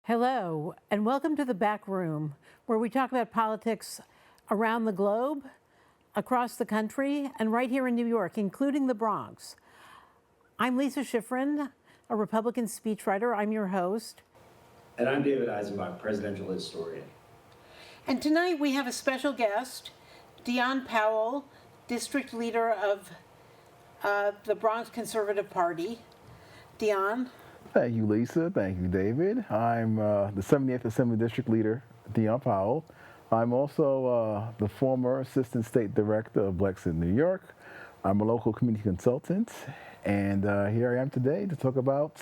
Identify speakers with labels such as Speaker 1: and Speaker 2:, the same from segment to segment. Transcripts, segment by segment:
Speaker 1: Hello, and welcome to the Back Room, where we talk about politics around the globe, across the country, and right here in New York, including the Bronx. I'm Lisa Schiffren, a Republican speechwriter. I'm your host.
Speaker 2: And I'm David Eisenbach, presidential historian.
Speaker 1: And tonight we have a special guest, Dion Powell, district leader of the Bronx Conservative Party. Dion.
Speaker 3: Thank you, Lisa. Thank you, David. I'm the 78th Assembly District Leader, Dion Powell. I'm also the former Assistant State Director of Blexit, New York. I'm a local community consultant, and here I am today to talk about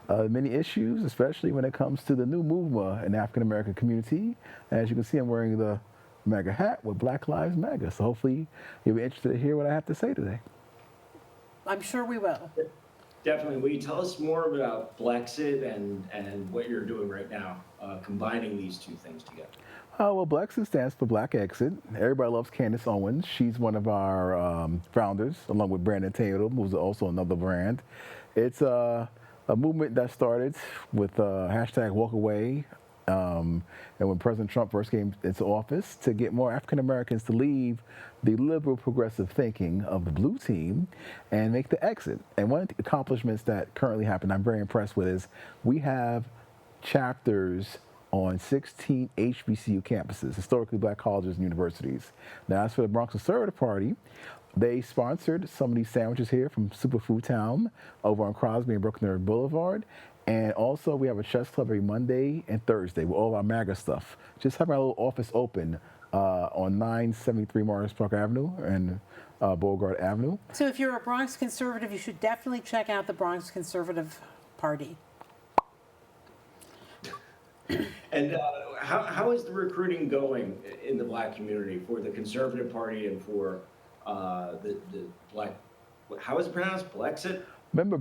Speaker 3: many issues, especially when it comes to the new movement in the African American community. As you can see, I'm wearing the MAGA hat with Black Lives MAGA, so hopefully you'll be interested to hear what I have to say today.
Speaker 1: I'm sure we will.
Speaker 2: Definitely. Will you tell us more about Blexit and what you're doing right now, combining these two things together?
Speaker 3: Well, Blexit stands for Black Exit. Everybody loves Candace Owens. She's one of our founders, along with Brandon Tatum, who's also another brand. It's a movement that started with hashtag Walk Away, and when President Trump first came into office, to get more African Americans to leave the liberal progressive thinking of the blue team and make the exit. And one of the accomplishments that currently happen, I'm very impressed with, is we have chapters on 16 HBCU campuses, historically black colleges and universities. Now, as for the Bronx Conservative Party, they sponsored some of these sandwiches here from Superfood Town over on Crosby and Brooklyn Boulevard. And also, we have a chess club every Monday and Thursday with all of our MAGA stuff. Just having our little office open on 973 Morris Park Avenue and Beauregard Avenue.
Speaker 1: So if you're a Bronx conservative, you should definitely check out the Bronx Conservative Party.
Speaker 2: And how is the recruiting going in the black community for the Conservative Party and for the black, how is it pronounced? Blexit?
Speaker 3: Remember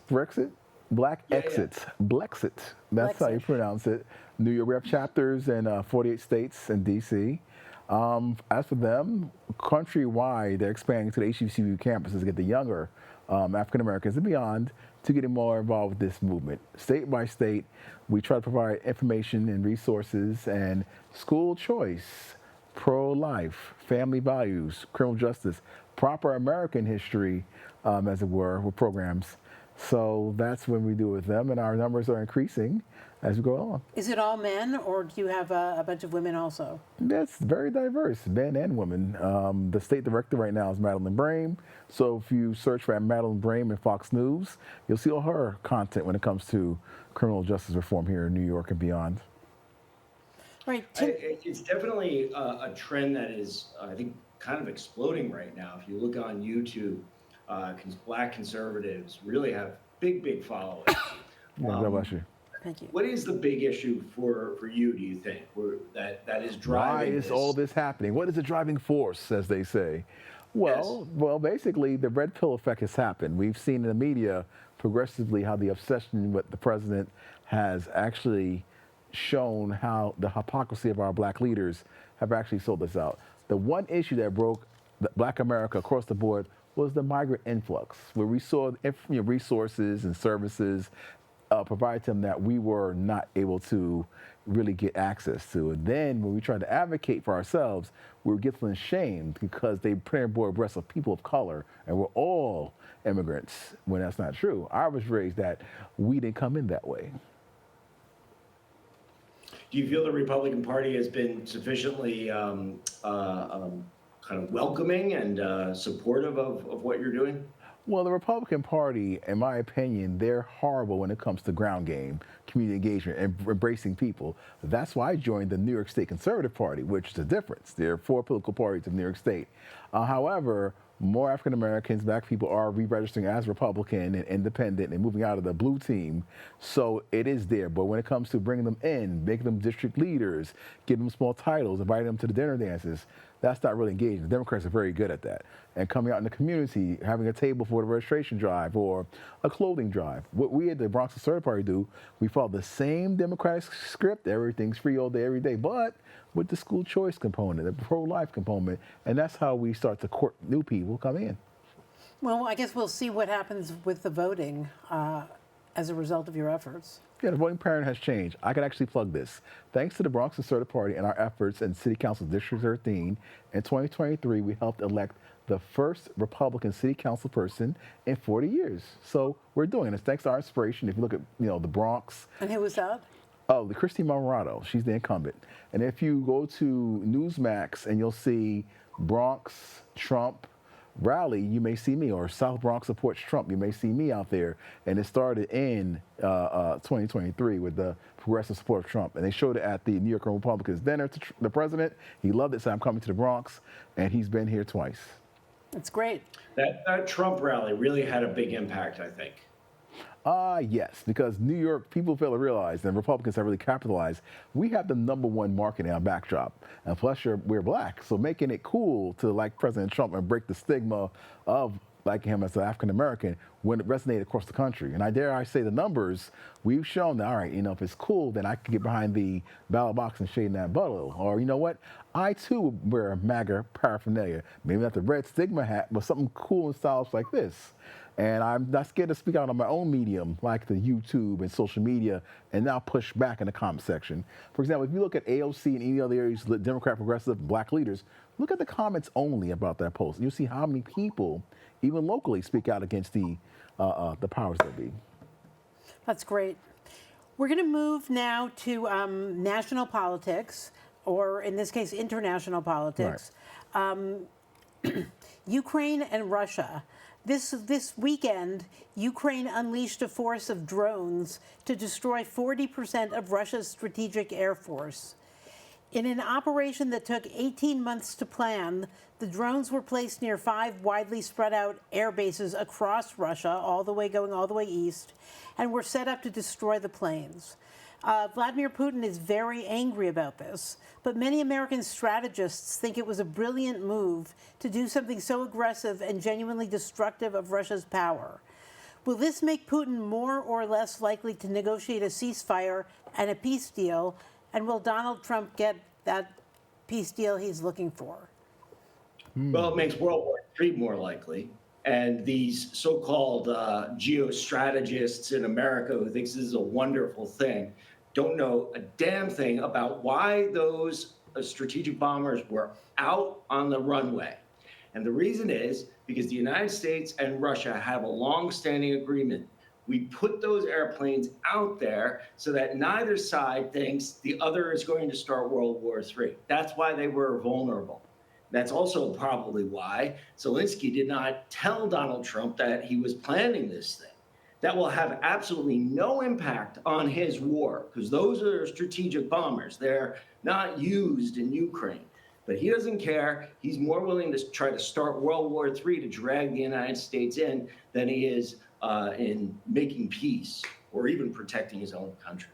Speaker 3: Brexit? Black Exit. Yeah. Blexit. That's how you pronounce it. New York, we have chapters in 48 states and D.C. As for them, countrywide, they're expanding to the HBCU campuses to get the younger African Americans and beyond to get more involved with this movement. State by state, we try to provide information and resources and school choice, pro-life, family values, criminal justice, proper American history, as it were, with programs. So that's what we do with them, and our numbers are increasing as we go along.
Speaker 1: Is it all men, or do you have a bunch of women also?
Speaker 3: That's very diverse, men and women. The state director right now is Madeline Brame. So if you search for Madeline Brame in Fox News, you'll see all her content when it comes to criminal justice reform here in New York and beyond.
Speaker 1: Right.
Speaker 2: It's definitely a trend that is, I think, kind of exploding right now. If you look on YouTube, black conservatives really have big followings.
Speaker 3: God bless you.
Speaker 1: Thank you.
Speaker 2: What is the big issue for you, do you think, that is driving
Speaker 3: Why is all this happening? What is the driving force, as they say? Well, basically, the red pill effect has happened. We've seen in the media progressively how the obsession with the president has actually shown how the hypocrisy of our black leaders have actually sold us out. The one issue that broke black America across the board was the migrant influx, where we saw resources and services provided to them that we were not able to really get access to. And then when we tried to advocate for ourselves, we were getting shamed because they put on board breasts of people of color, and we're all immigrants, when that's not true. I was raised that we didn't come in that way.
Speaker 2: Do you feel the Republican Party has been sufficiently kind of welcoming and supportive of what you're doing?
Speaker 3: Well, the Republican Party, in my opinion, they're horrible when it comes to ground game, community engagement, and embracing people. That's why I joined the New York State Conservative Party, which is the difference. There are 4 political parties of New York State. However, more African Americans, black people are re-registering as Republican and independent and moving out of the blue team. So it is there. But when it comes to bringing them in, making them district leaders, giving them small titles, inviting them to the dinner dances, that's not really engaging. The Democrats are very good at that. And coming out in the community, having a table for the registration drive or a clothing drive. What we at the Bronx Conservative Party do, we follow the same Democratic script. Everything's free all day, every day, but with the school choice component, the pro-life component, and that's how we start to court new people come in.
Speaker 1: Well, I guess we'll see what happens with the voting as a result of your efforts.
Speaker 3: Yeah, the voting pattern has changed. I can actually plug this. Thanks to the Bronx Conservative Party and our efforts in City Council District 13, in 2023, we helped elect the first Republican city council person in 40 years. So we're doing this thanks to our inspiration. If you look at, the Bronx.
Speaker 1: And who was that?
Speaker 3: Oh, the Christy Marmorato. She's the incumbent. And if you go to Newsmax and you'll see Bronx Trump rally, you may see me, or South Bronx supports Trump, you may see me out there. And it started in 2023 with the progressive support of Trump. And they showed it at the New York Republicans dinner to the president. He loved it, said, I'm coming to the Bronx. And he's been here twice.
Speaker 1: That's great.
Speaker 2: That Trump rally really had a big impact, I think.
Speaker 3: Yes, because New York, people fail to realize, and Republicans have really capitalized, we have the #1 market in our backdrop. And plus, we're black. So making it cool to like President Trump and break the stigma of liking him as an African American when it resonated across the country. And I dare I say the numbers, we've shown that, all right, if it's cool, then I can get behind the ballot box and shade that butt a little. Or you know what? I too wear MAGA paraphernalia. Maybe not the red stigma hat, but something cool and stylish like this. And I'm not scared to speak out on my own medium, like the YouTube and social media, and now push back in the comment section. For example, if you look at AOC and any other areas, Democrat, progressive, black leaders, look at the comments only about that post. You'll see how many people, even locally, speak out against the powers that be.
Speaker 1: That's great. We're going to move now to national politics, or in this case, international politics. Right. Ukraine and Russia. This weekend, Ukraine unleashed a force of drones to destroy 40% of Russia's strategic air force. In an operation that took 18 months to plan, the drones were placed near 5 widely spread out air bases across Russia, going all the way east, and were set up to destroy the planes. Vladimir Putin is very angry about this, but many American strategists think it was a brilliant move to do something so aggressive and genuinely destructive of Russia's power. Will this make Putin more or less likely to negotiate a ceasefire and a peace deal? And will Donald Trump get that peace deal he's looking for?
Speaker 2: Well, it makes World War III more likely. And these so-called geostrategists in America who thinks this is a wonderful thing don't know a damn thing about why those strategic bombers were out on the runway. And the reason is because the United States and Russia have a long-standing agreement. We put those airplanes out there so that neither side thinks the other is going to start World War III. That's why they were vulnerable. That's also probably why Zelensky did not tell Donald Trump that he was planning this thing. That will have absolutely no impact on his war, because those are strategic bombers. They're not used in Ukraine. But he doesn't care. He's more willing to try to start World War III to drag the United States in than he is in making peace or even protecting his own country.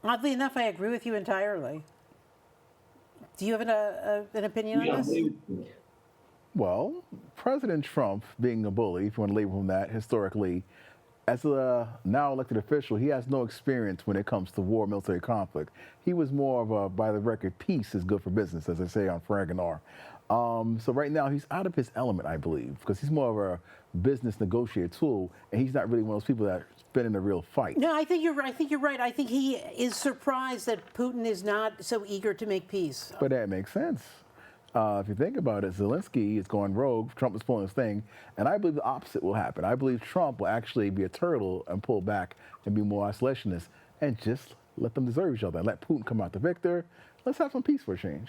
Speaker 1: Oddly enough, I agree with you entirely. Do you have an opinion on this?
Speaker 3: Well, President Trump, being a bully, if you want to label him that, historically, as a now elected official, he has no experience when it comes to war, military conflict. He was more of a, by the record, peace is good for business, as they say on Frank and R. So right now, he's out of his element, I believe, because he's more of a business negotiator tool, and he's not really one of those people that's been in a real fight.
Speaker 1: No, I think you're right. I think he is surprised that Putin is not so eager to make peace.
Speaker 3: But that makes sense. If you think about it, Zelensky is going rogue, Trump is pulling his thing, and I believe the opposite will happen. I believe Trump will actually be a turtle and pull back and be more isolationist and just let them deserve each other and let Putin come out the victor. Let's have some peace for a change.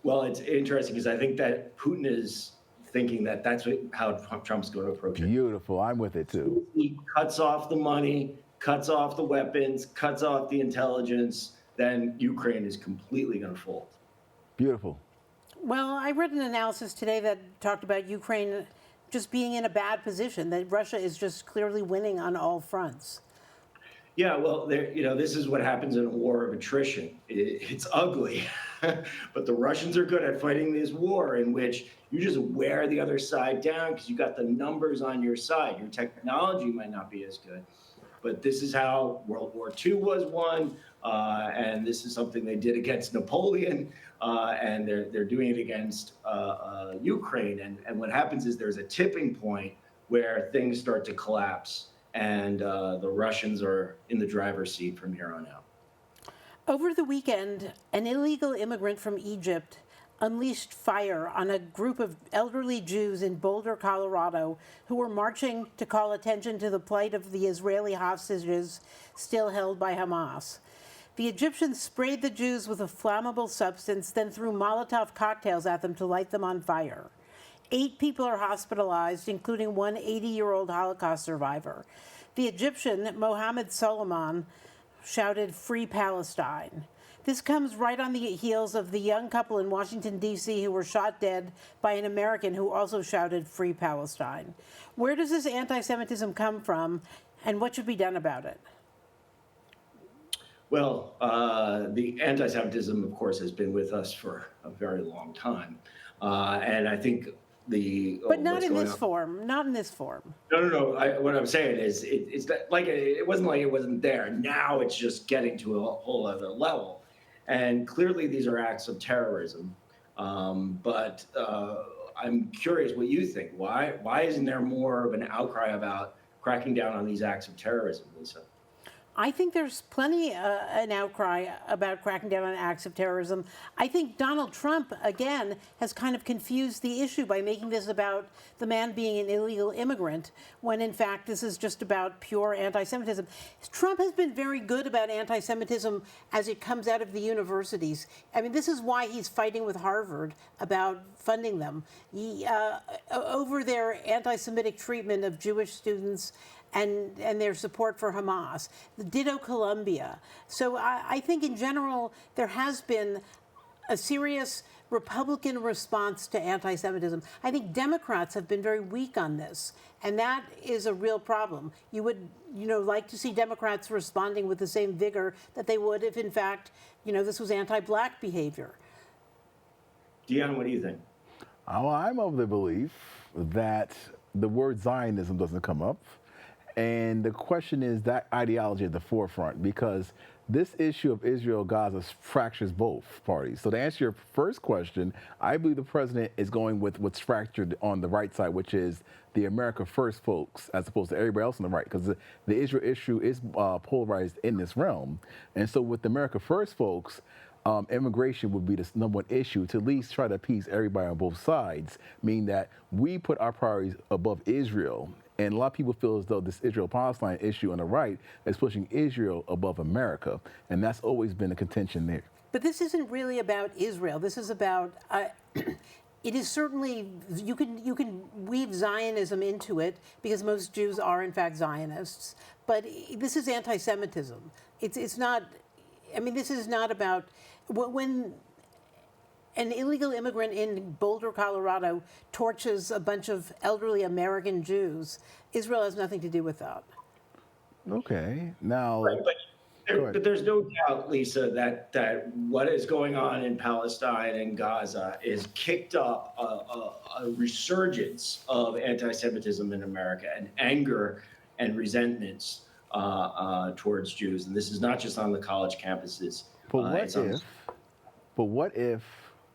Speaker 2: Well, it's interesting because I think that Putin is thinking that that's how Trump's going to approach it.
Speaker 3: Beautiful. I'm with it, too.
Speaker 2: He cuts off the money, cuts off the weapons, cuts off the intelligence, then Ukraine is completely going to fold.
Speaker 3: Beautiful.
Speaker 1: Well, I read an analysis today that talked about Ukraine just being in a bad position, that Russia is just clearly winning on all fronts.
Speaker 2: Yeah, well, this is what happens in a war of attrition. It's ugly, but the Russians are good at fighting this war in which you just wear the other side down because you got the numbers on your side. Your technology might not be as good, but this is how World War II was won, and this is something they did against Napoleon, and they're doing it against Ukraine. And what happens is there's a tipping point where things start to collapse. And the Russians are in the driver's seat from here on out.
Speaker 1: Over the weekend, an illegal immigrant from Egypt unleashed fire on a group of elderly Jews in Boulder, Colorado, who were marching to call attention to the plight of the Israeli hostages still held by Hamas. The Egyptians sprayed the Jews with a flammable substance, then threw Molotov cocktails at them to light them on fire. 8 people are hospitalized, including one 80-year-old Holocaust survivor. The Egyptian, Mohammed Solomon, shouted, "Free Palestine." This comes right on the heels of the young couple in Washington, D.C. who were shot dead by an American who also shouted, "Free Palestine." Where does this anti-Semitism come from, and what should be done about it?
Speaker 2: Well, the anti-Semitism, of course, has been with us for a very long time. And I think
Speaker 1: But not in this form. Not in this form.
Speaker 2: No. What I'm saying is, it's that, like it wasn't like it wasn't there. Now it's just getting to a whole other level, and clearly these are acts of terrorism. But I'm curious what you think. Why isn't there more of an outcry about cracking down on these acts of terrorism, Lisa?
Speaker 1: I think there's plenty an outcry about cracking down on acts of terrorism. I think Donald Trump, again, has kind of confused the issue by making this about the man being an illegal immigrant, when in fact this is just about pure anti-Semitism. Trump has been very good about anti-Semitism as it comes out of the universities. I mean, this is why he's fighting with Harvard about funding them. Over their anti-Semitic treatment of Jewish students and their support for Hamas. Ditto Colombia. So I think in general, there has been a serious Republican response to anti-Semitism. I think Democrats have been very weak on this, and that is a real problem. You would, like to see Democrats responding with the same vigor that they would if, in fact, this was anti-Black behavior.
Speaker 2: Dion, what do you think?
Speaker 3: Oh, I'm of the belief that the word Zionism doesn't come up. And the question is that ideology at the forefront, because this issue of Israel-Gaza fractures both parties. So to answer your first question, I believe the president is going with what's fractured on the right side, which is the America First folks, as opposed to everybody else on the right, because the Israel issue is polarized in this realm. And so with the America First folks, immigration would be the number one issue to at least try to appease everybody on both sides, meaning that we put our priorities above Israel. And a lot of people feel as though this Israel-Palestine issue on the right is pushing Israel above America. And that's always been a contention there.
Speaker 1: But this isn't really about Israel. This is about, it is certainly, you can weave Zionism into it because most Jews are in fact Zionists. But this is anti-Semitism. It's not, I mean, this is not about, when an illegal immigrant in Boulder, Colorado, torches a bunch of elderly American Jews, Israel has nothing to do with that.
Speaker 3: Okay. Now,
Speaker 2: right, but there's no doubt, Lisa, that what is going on in Palestine and Gaza is kicked up a resurgence of anti-Semitism in America, and anger and resentments towards Jews. And this is not just on the college campuses.
Speaker 3: But what if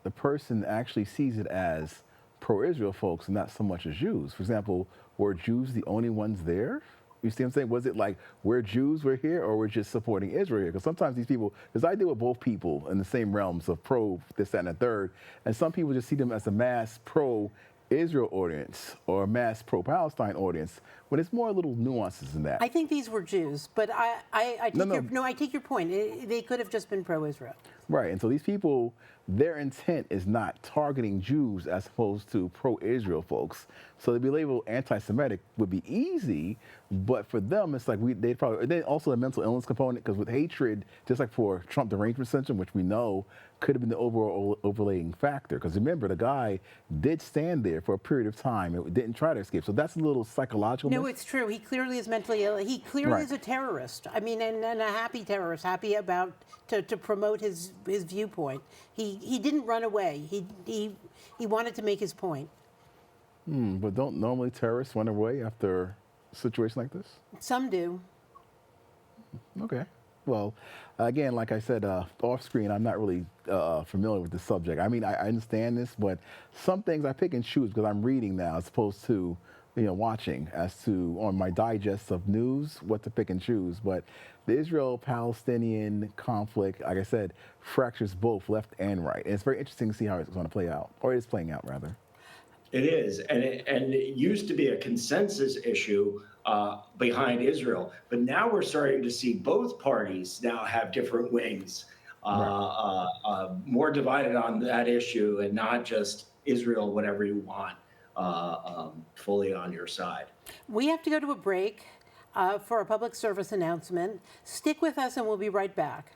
Speaker 3: the person actually sees it as pro-Israel folks and not so much as Jews? For example, were Jews the only ones there? You see what I'm saying? Was it like, we're Jews, we're here, or we're just supporting Israel here? Because sometimes these people, because I deal with both people in the same realms of pro this, that, and the third, and some people just see them as a mass pro-Israel audience or a mass pro-Palestine audience, when it's more little nuances than that.
Speaker 1: I think these were Jews, but I take I take your point. They could have just been pro-Israel.
Speaker 3: Right, and so these people, their intent is not targeting Jews as opposed to pro-Israel folks. So to be labeled anti-Semitic would be easy, but for them, it's like they'd probably, then also the mental illness component, because with hatred, just like for Trump derangement syndrome, which we know could have been the overall overlaying factor. Because remember, the guy did stand there for a period of time and didn't try to escape. So that's a little psychological.
Speaker 1: No, it's true. He clearly is mentally ill. He clearly is a terrorist. I mean, and a happy terrorist, happy about to promote his viewpoint. He didn't run away. He wanted to make his point.
Speaker 3: But don't normally terrorists run away after a situation like this?
Speaker 1: Some do.
Speaker 3: Okay. Well, again, like I said, off screen, I'm not really familiar with the subject. I mean, I understand this, but some things I pick and choose because I'm reading now as opposed to, watching as to on my digest of news, what to pick and choose. But the Israel-Palestinian conflict, like I said, fractures both left and right. And it's very interesting to see how it's going to play out, or it is playing out, rather.
Speaker 2: It is, and it used to be a consensus issue behind Israel, but now we're starting to see both parties now have different wings, more divided on that issue, and not just Israel, whatever you want, fully on your side.
Speaker 1: We have to go to a break for a public service announcement. Stick with us, and we'll be right back.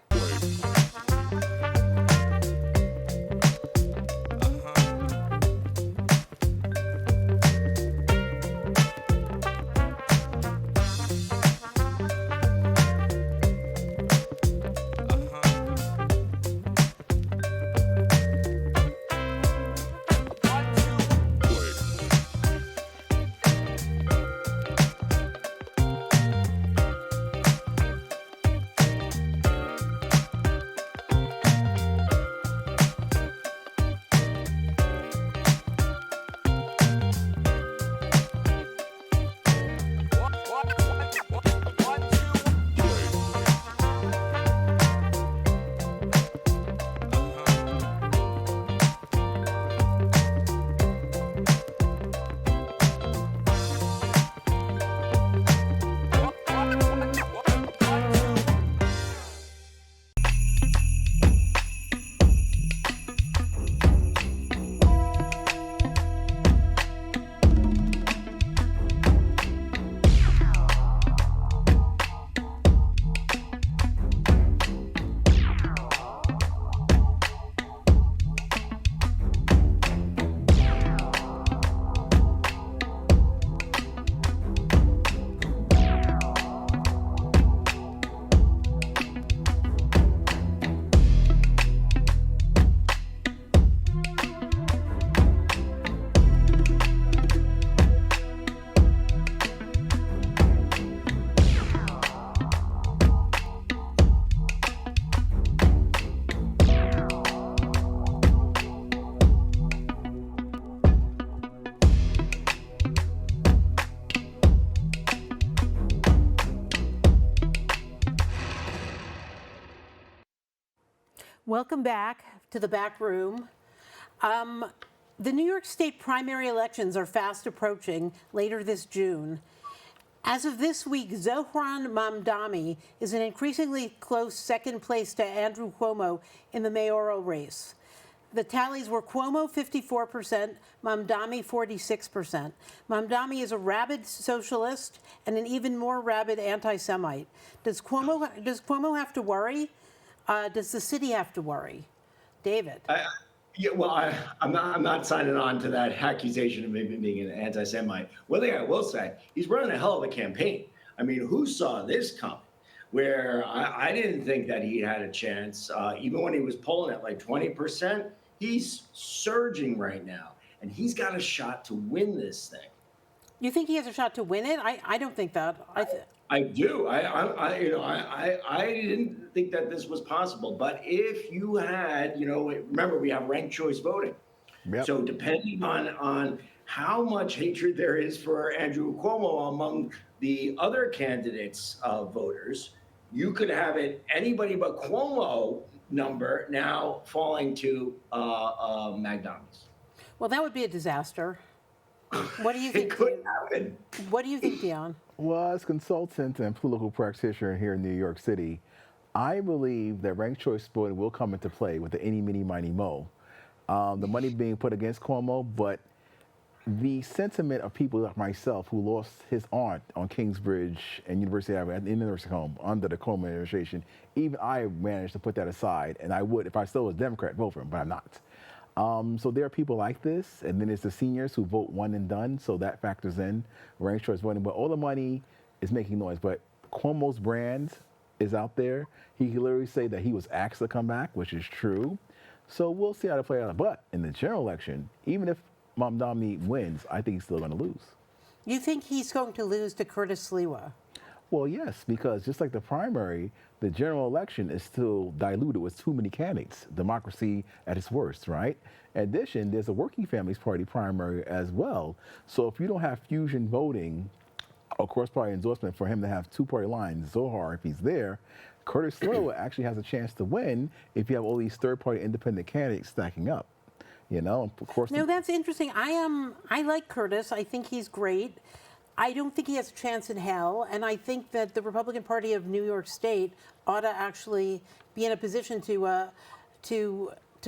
Speaker 1: Welcome back to the back room. The New York State primary elections are fast approaching later this June. As of this week, Zohran Mamdani is an increasingly close second place to Andrew Cuomo in the mayoral race. The tallies were Cuomo 54%, Mamdani 46%. Mamdani is a rabid socialist and an even more rabid anti-Semite. Does Cuomo have to worry? Does the city have to worry? David?
Speaker 2: I'm not signing on to that accusation of maybe being an anti-Semite. One thing I will say, he's running a hell of a campaign. I mean, who saw this coming? Where I didn't think that he had a chance. Even when he was polling at like 20%, he's surging right now. And he's got a shot to win this thing.
Speaker 1: You think he has a shot to win it? I don't think that.
Speaker 2: I do. I didn't think that this was possible. But if you had, remember we have ranked choice voting. Yep. So depending on how much hatred there is for Andrew Cuomo among the other candidates' voters, you could have it anybody but Cuomo number now falling to Mamdani's.
Speaker 1: Well, that would be a disaster. What do you
Speaker 2: It
Speaker 1: think?
Speaker 2: could happen.
Speaker 1: What do you think, Dion?
Speaker 3: Well, as consultant and political practitioner here in New York City, I believe that ranked choice voting will come into play with the any, mini, miny, mo. The money being put against Cuomo, but the sentiment of people like myself who lost his aunt on Kingsbridge and University Avenue at the University home under the Cuomo administration, even I managed to put that aside, and I would, if I still was a Democrat, vote for him, but I'm not. So there are people like this, and then there's the seniors who vote one and done, so that factors in ranked choice voting. But all the money is making noise. But Cuomo's brand is out there. He can literally say that he was asked to come back, which is true. So we'll see how to play out. But in the general election, even if Mom Romney wins, I think he's still going to lose.
Speaker 1: You think he's going to lose to Curtis Sliwa?
Speaker 3: Well, yes, because just like the primary, the general election is still diluted with too many candidates. Democracy at its worst, right? In addition, there's a Working Families Party primary as well. So if you don't have fusion voting or cross-party endorsement for him to have two-party lines, Zohar, if he's there, Curtis Sliwa actually has a chance to win if you have all these third-party independent candidates stacking up. You know, of course.
Speaker 1: No, that's interesting. I like Curtis. I think he's great. I don't think he has a chance in hell, and I think that the Republican Party of New York State ought to actually be in a position to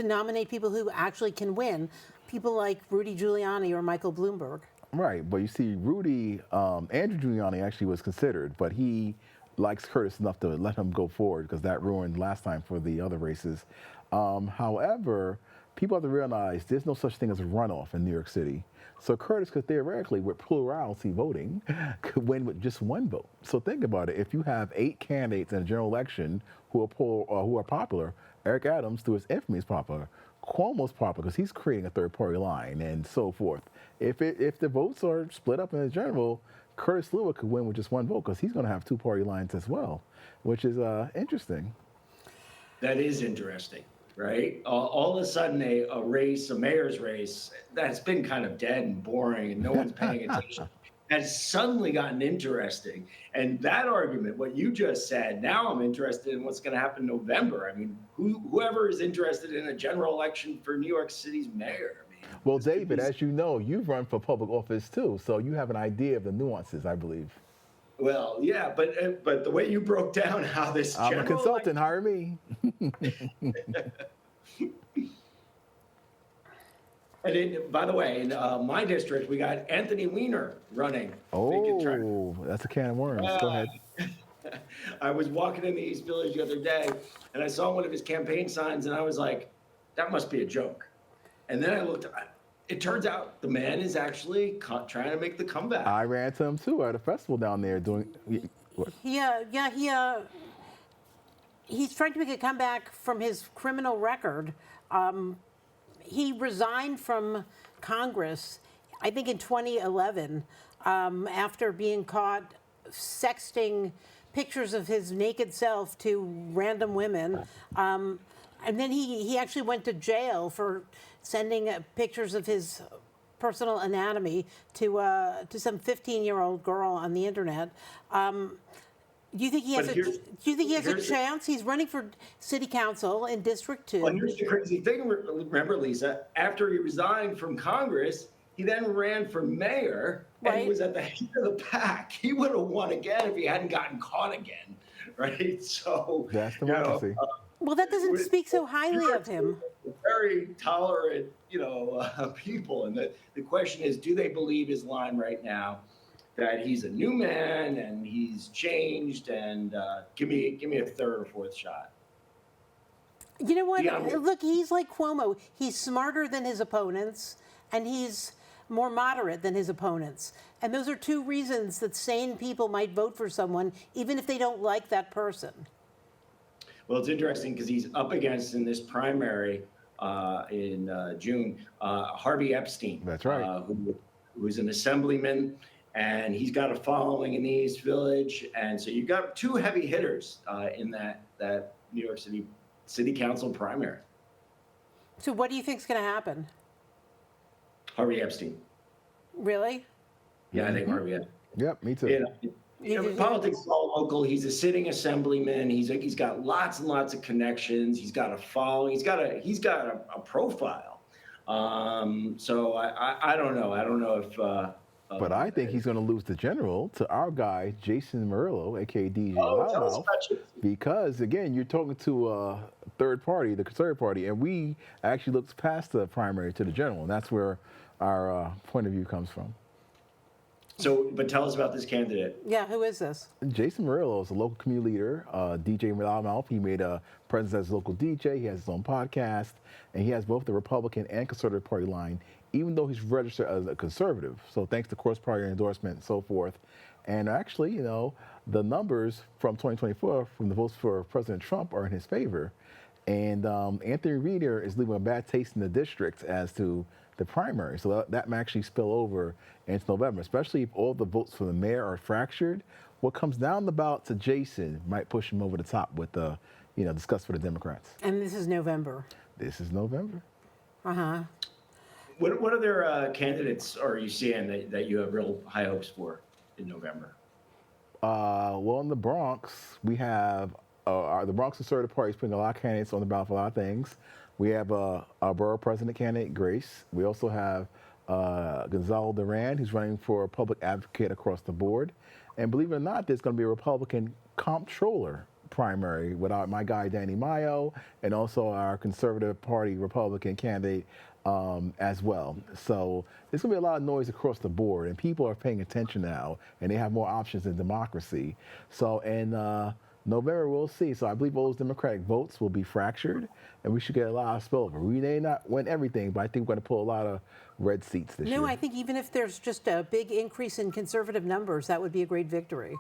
Speaker 1: nominate people who actually can win, people like Rudy Giuliani or Michael Bloomberg.
Speaker 3: Right, but you see, Andrew Giuliani actually was considered, but he likes Curtis enough to let him go forward because that ruined last time for the other races. However, people have to realize there's no such thing as a runoff in New York City. So Curtis could theoretically, with plurality voting, could win with just one vote. So think about it. If you have 8 candidates in a general election who are popular, Eric Adams, through his infamy, is popular. Cuomo's popular because he's creating a third-party line and so forth. If the votes are split up in the general, Curtis Sliwa could win with just one vote because he's going to have two-party lines as well, which is interesting.
Speaker 2: That is interesting. Right? All of a sudden, a race, a mayor's race, that's been kind of dead and boring and no one's paying attention, has suddenly gotten interesting. And that argument, what you just said, now I'm interested in what's going to happen in November. I mean, whoever is interested in a general election for New York City's mayor. I mean,
Speaker 3: well, David, as you know, you've run for public office too, so you have an idea of the nuances, I believe.
Speaker 2: Well, yeah, but the way you broke down how this
Speaker 3: I'm a consultant, hire me.
Speaker 2: And by the way, in my district, we got Anthony Weiner running.
Speaker 3: Oh, that's a can of worms. Go ahead.
Speaker 2: I was walking in the East Village the other day, and I saw one of his campaign signs, and I was like, that must be a joke. And then I looked, it turns out the man is actually trying to make the comeback.
Speaker 3: I ran to him too at a festival down there doing. What?
Speaker 1: He's trying to make a comeback from his criminal record. He resigned from Congress, I think in 2011, after being caught sexting pictures of his naked self to random women. And then he actually went to jail for sending pictures of his personal anatomy to some 15-year-old girl on the internet. Do you think he has a chance? He's running for city council in District 2.
Speaker 2: Well, here's the crazy thing. Remember, Lisa, after he resigned from Congress, he then ran for mayor and he was at the head of the pack. He would have won again if he hadn't gotten caught again, right? So
Speaker 3: that's democracy.
Speaker 1: Well, that doesn't speak so highly of him.
Speaker 2: Very tolerant, people. And the question is, do they believe his line right now that he's a new man and he's changed and give me a third or fourth shot?
Speaker 1: You know what? Look, he's like Cuomo. He's smarter than his opponents, and he's more moderate than his opponents. And those are two reasons that sane people might vote for someone, even if they don't like that person. Well,
Speaker 2: it's interesting because he's up against, in this primary in June, Harvey Epstein.
Speaker 3: That's right.
Speaker 2: Who's an assemblyman, and he's got a following in the East Village. And so you've got two heavy hitters in that New York City Council primary.
Speaker 1: So what do you think is going to happen?
Speaker 2: Harvey Epstein.
Speaker 1: Really?
Speaker 2: Yeah, I think Harvey Epstein.
Speaker 3: Yep, me too.
Speaker 2: Politics is all local. He's a sitting assemblyman. He's got lots and lots of connections. He's got a following. He's got a profile. So I don't know. I don't know if.
Speaker 3: But I think he's going to lose the general to our guy, Jason Murillo, a.k.a. DJ
Speaker 2: Oh, tell us
Speaker 3: Loudmouth,
Speaker 2: about you.
Speaker 3: because, again, you're talking to a third party, the Conservative Party, and we actually looked past the primary to the general, and that's where our point of view comes from.
Speaker 2: So, but tell us about this candidate.
Speaker 1: Yeah, who is this?
Speaker 3: Jason Murillo is a local community leader, DJ Loudmouth. He made a presence as a local DJ. He has his own podcast, and he has both the Republican and Conservative Party line, even though he's registered as a conservative. So thanks to cross-party endorsement and so forth. And actually, you know, the numbers from 2024 from the votes for President Trump are in his favor. And Anthony Reeder is leaving a bad taste in the district as to the primary. So that may actually spill over into November, especially if all the votes for the mayor are fractured. What comes down the ballot to Jason might push him over the top with the, you know, discuss for the Democrats.
Speaker 1: And this is November.
Speaker 3: This is November.
Speaker 1: Uh-huh.
Speaker 2: What other candidates are you seeing that you have real high hopes for in November?
Speaker 3: Well, in the Bronx, we have the Bronx Conservative Party is putting a lot of candidates on the ballot for a lot of things. We have our borough president candidate, Grace. We also have Gonzalo Duran, who's running for public advocate across the board. And believe it or not, there's going to be a Republican comptroller primary with my guy, Danny Mayo, and also our Conservative Party Republican candidate as well. So there's going to be a lot of noise across the board, and people are paying attention now, and they have more options in democracy. So in November, we'll see. So I believe all those Democratic votes will be fractured, and we should get a lot of spillover. We may not win everything, but I think we're going to pull a lot of red seats this year.
Speaker 1: No, I think even if there's just a big increase in conservative numbers, that would be a great victory.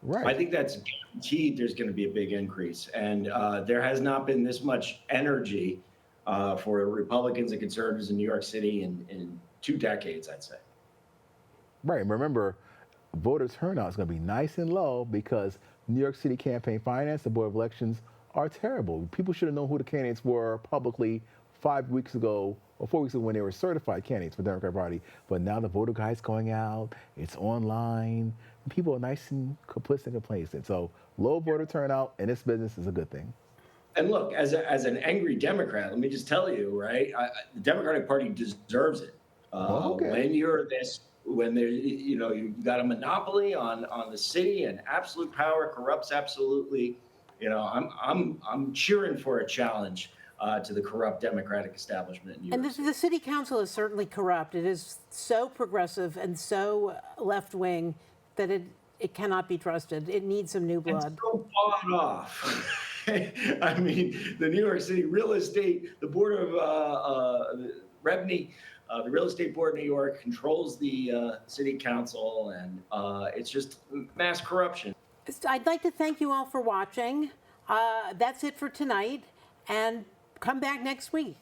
Speaker 3: Right.
Speaker 2: I think that's guaranteed there's going to be a big increase. And there has not been this much energy for Republicans and conservatives in New York City in 2 decades, I'd say.
Speaker 3: Right. And remember, voter turnout is going to be nice and low because New York City campaign finance, the Board of Elections, are terrible. People should have known who the candidates were publicly 5 weeks ago or 4 weeks ago when they were certified candidates for the Democratic Party. But now the voter guide's going out, it's online, and people are nice and complicit and complacent. So low voter turnout in this business is a good thing.
Speaker 2: And look, as an angry Democrat, let me just tell you, right? The Democratic Party deserves it.
Speaker 3: Okay.
Speaker 2: When you're this, when there, you know, you've got a monopoly on the city and absolute power corrupts absolutely. You know, I'm cheering for a challenge to the corrupt Democratic establishment in New York
Speaker 1: And
Speaker 2: City.
Speaker 1: the city council is certainly corrupt. It is so progressive and so left-wing that it cannot be trusted. It needs some new blood.
Speaker 2: It's so bought off. I mean, the New York City real estate, the Board of REBNY, the Real Estate Board of New York controls the city council, and it's just mass corruption.
Speaker 1: I'd like to thank you all for watching. That's it for tonight, and come back next week.